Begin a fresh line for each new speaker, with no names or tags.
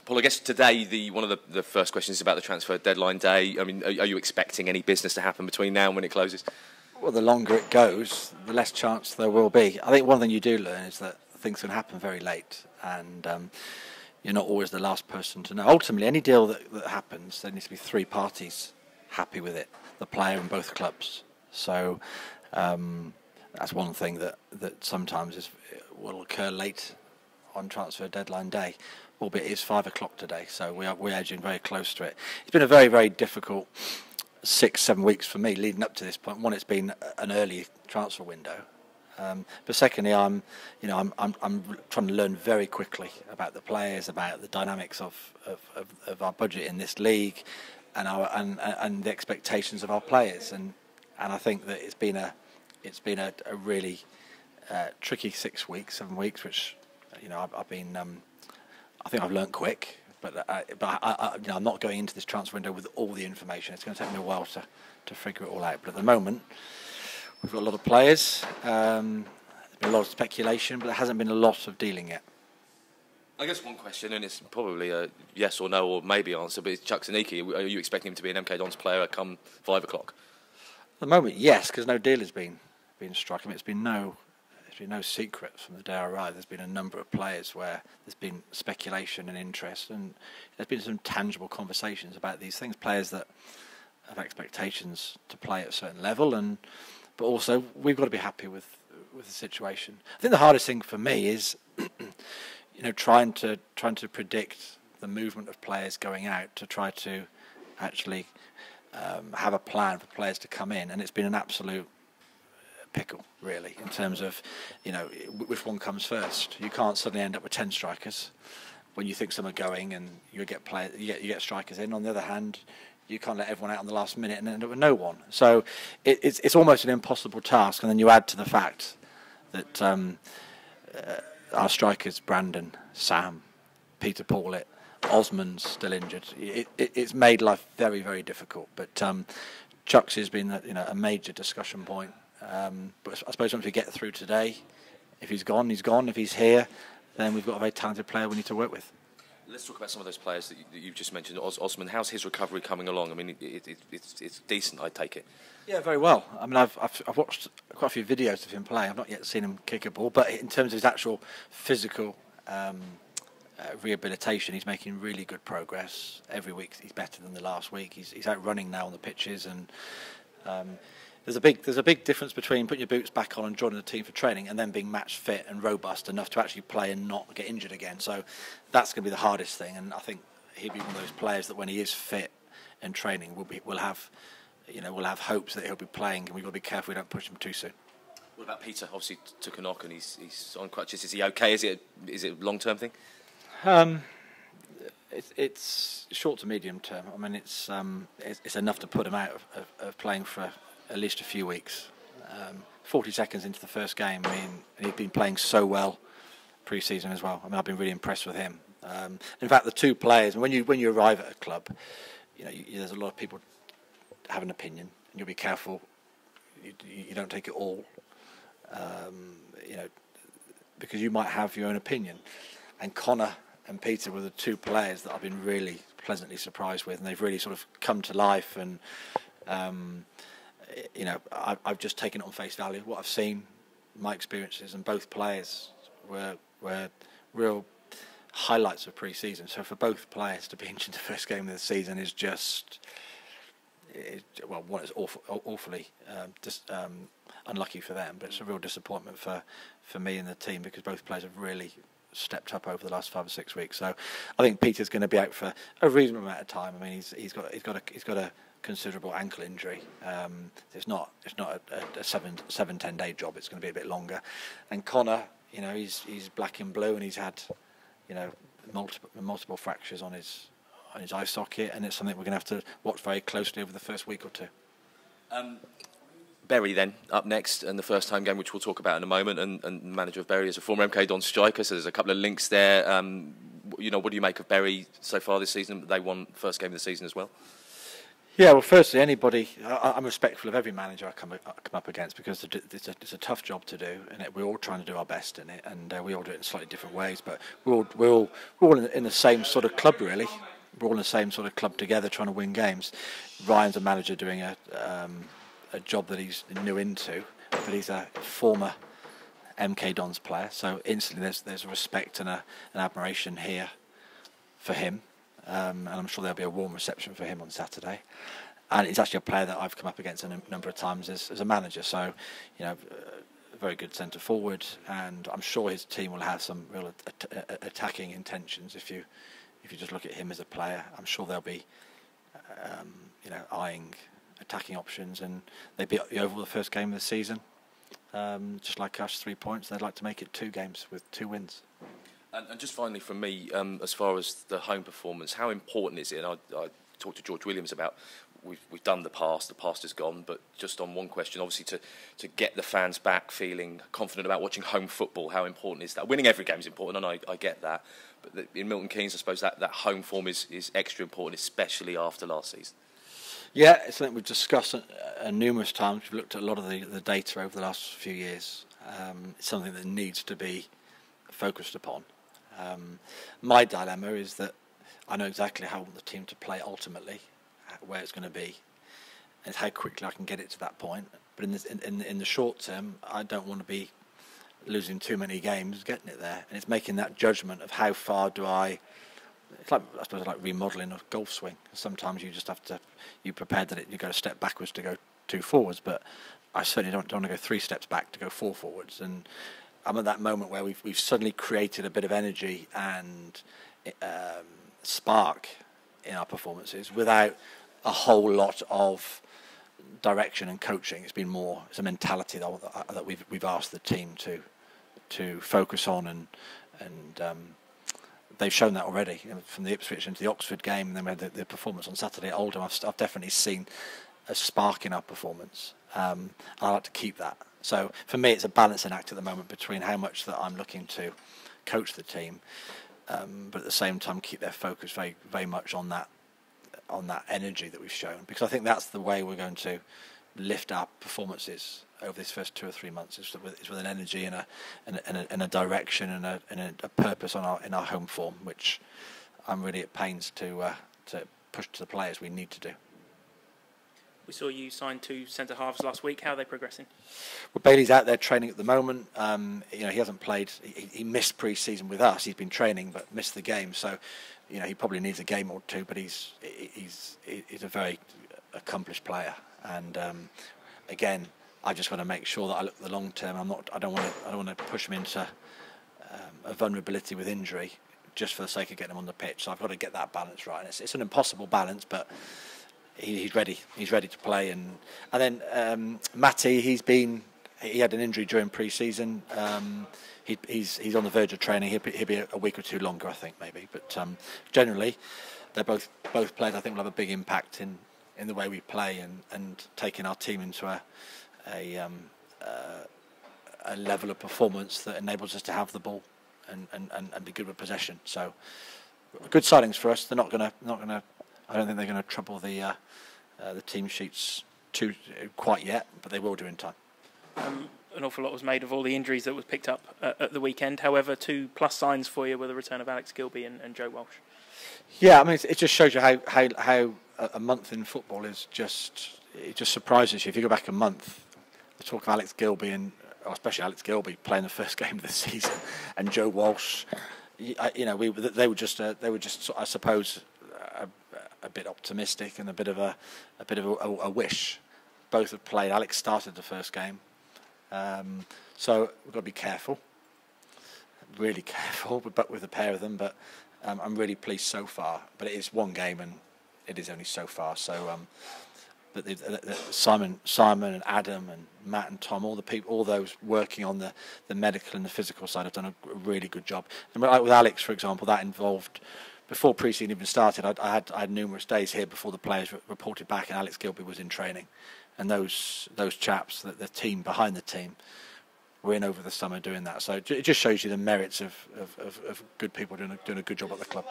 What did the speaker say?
Paul, I guess today one of the first questions is about the transfer deadline day. I mean, are you expecting any business to happen between now and when it closes?
Well, the longer it goes, the less chance there will be. I think one thing you do learn is that things can happen very late, and you're not always the last person to know. Ultimately, any deal that happens, there needs to be three parties happy with it, the player and both clubs. So that's one thing that sometimes will occur late on transfer deadline day, albeit it is 5 o'clock today, so we're edging very close to it. It's been a very, very difficult 6-7 weeks for me leading up to this point. One, it's been an early transfer window, but secondly, I'm trying to learn very quickly about the players, about the dynamics of our budget in this league, and the expectations of our players, and I think that it's been a really tricky 7 weeks, which I've been. I think I've learnt quick, but I'm not going into this transfer window with all the information. It's going to take me a while to figure it all out. But at the moment, we've got a lot of players. There's been a lot of speculation, but there hasn't been a lot of dealing yet.
I guess one question, and it's probably a yes or no or maybe answer, but it's Chuck Zaniki. Are you expecting him to be an MK Dons player come 5 o'clock?
At the moment, yes, because no deal has been struck. I mean, it's been no secret from the day I arrived. There's been a number of players where there's been speculation and interest, and there's been some tangible conversations about these things. Players that have expectations to play at a certain level, but also we've got to be happy with the situation. I think the hardest thing for me is, trying to predict the movement of players going out, to try to actually have a plan for players to come in, and it's been an absolute pickle, really, in terms of which one comes first. You can't suddenly end up with 10 strikers when you think some are going, and you get strikers in. On the other hand, you can't let everyone out on the last minute and end up with no one. So it's almost an impossible task. And then you add to the fact that our strikers, Brandon, Sam, Peter Paulet, Osman's still injured. It's made life very, very difficult. But Chuck's has been a major discussion point. But I suppose once we get through today, if he's gone, he's gone. If he's here, then we've got a very talented player we need to work with.
Let's talk about some of those players that you've just mentioned. Osman, how's his recovery coming along? I mean, it's decent, I take it. Yeah,
very well. I mean, I've watched quite a few videos of him playing. I've not yet seen him kick a ball, but in terms of his actual physical rehabilitation, he's making really good progress. Every week he's better than the last week. He's out running now on the pitches, and there's a big difference between putting your boots back on and joining the team for training and then being match fit and robust enough to actually play and not get injured again. So that's going to be the hardest thing, and I think he'll be one of those players that when he is fit and training, we'll have hopes that he'll be playing, and we've got to be careful we don't push him too soon.
What about Peter? Obviously took a knock and he's on crutches. Is he okay? Is it a long-term thing?
It's short to medium term. I mean, it's enough to put him out of playing for at least a few weeks. 40 seconds into the first game, I mean, he'd been playing so well pre-season as well. I mean, I've been really impressed with him. In fact, the two players, when you arrive at a club, there's a lot of people have an opinion, and you'll be careful you don't take it all, because you might have your own opinion. And Connor and Peter were the two players that I've been really pleasantly surprised with, and they've really sort of come to life, and I've just taken it on face value, what I've seen, my experiences, and both players were real highlights of pre-season. So for both players to be injured in the first game of the season is just, one is awfully unlucky for them, but it's a real disappointment for me and the team, because both players have really stepped up over the last 5 or 6 weeks. So I think Peter's going to be out for a reasonable amount of time. I mean, he's got a considerable ankle injury. It's not a 7-10 day job. It's going to be a bit longer. And Connor, he's black and blue, and he's had multiple fractures on his eye socket, and it's something we're going to have to watch very closely over the first week or two.
Bury then up next, and the first home game, which we'll talk about in a moment, and manager of Bury is a former MK Dons striker, so there's a couple of links there. What do you make of Bury so far this season? They won first game of the season as well.
Yeah, well, firstly, I'm respectful of every manager I come up against, because it's a tough job to do, and we're all trying to do our best in it, and we all do it in slightly different ways. But we're all in the same sort of club, really. We're all in the same sort of club together, trying to win games. Ryan's a manager doing a job that he's new into, but he's a former MK Dons player, so instantly there's a respect and an admiration here for him. And I'm sure there'll be a warm reception for him on Saturday. And he's actually a player that I've come up against a number of times as a manager. So, a very good centre forward, and I'm sure his team will have some real attacking intentions. If you just look at him as a player, I'm sure they'll be, eyeing attacking options, and they beat the Oval the first game of the season. Just like us, 3 points. They'd like to make it 2 games with 2 wins.
And just finally from me, as far as the home performance, how important is it? And I talked to George Williams about we've done the past is gone, but just on one question, obviously to get the fans back feeling confident about watching home football, how important is that? Winning every game is important, and I get that, but in Milton Keynes, I suppose that home form is extra important, especially after last season. Yeah,
it's something we've discussed numerous times. We've looked at a lot of the data over the last few years. It's something that needs to be focused upon. My dilemma is that I know exactly how I want the team to play ultimately, where it's going to be, and how quickly I can get it to that point. But in the short term, I don't want to be losing too many games getting it there, and it's making that judgment of how far do I. It's like, I suppose, like remodelling a golf swing. Sometimes you just have to. You're prepared that you go a step backwards to go 2 forwards, but I certainly don't want to go 3 steps back to go 4 forwards. And I'm at that moment where we've suddenly created a bit of energy and spark in our performances without a whole lot of direction and coaching. It's been more it's a mentality that we've asked the team to focus on, and they've shown that already. From the Ipswich into the Oxford game, and then we had the performance on Saturday at Oldham. I've definitely seen a spark in our performance. I like to keep that. So for me, it's a balancing act at the moment between how much that I'm looking to coach the team, but at the same time keep their focus very, very much on that energy that we've shown, because I think that's the way we're going to lift our performances over this first 2 or 3 months. Is with an energy and a direction and a purpose in our home form, which I'm really at pains to push to the players we need to do.
We saw you sign 2 centre halves last week. How are they progressing?
Well, Bailey's out there training at the moment. He hasn't played. He missed pre-season with us. He's been training but missed the game. So, he probably needs a game or 2. But he's a very accomplished player. And again, I just want to make sure that I look at the long term. I don't want to push him into a vulnerability with injury just for the sake of getting him on the pitch. So I've got to get that balance right. And it's an impossible balance, but. He's ready. He's ready to play, and then Matty. He had an injury during pre-season. He's on the verge of training. He'll be a week or 2 longer, I think, maybe. But generally, they're both players. I think will have a big impact in the way we play and taking our team into a level of performance that enables us to have the ball and be good with possession. So good signings for us. They're not gonna. I don't think they're going to trouble the team sheets too quite yet, but they will do in time.
An awful lot was made of all the injuries that was picked up at the weekend. However, 2 plus signs for you were the return of Alex Gilbey and Joe Walsh.
Yeah, I mean, it just shows you how a month in football is just surprises you. If you go back a month, the talk of Alex Gilbey especially Alex Gilbey playing the first game of the season, and Joe Walsh, they were just I suppose. A bit optimistic and a bit of a wish. Both have played. Alex started the first game, so we've got to be careful, really careful. But with a pair of them, but I'm really pleased so far. But it is 1 game and it is only so far. So, but Simon and Adam and Matt and Tom, all those working on the medical and the physical side have done a really good job. And like with Alex, for example, that involved. Before pre-season even started, I had numerous days here before the players reported back, and Alex Gilbey was in training, and those chaps, the team behind the team, were in over the summer doing that. So it just shows you the merits of good people doing a good job at the club.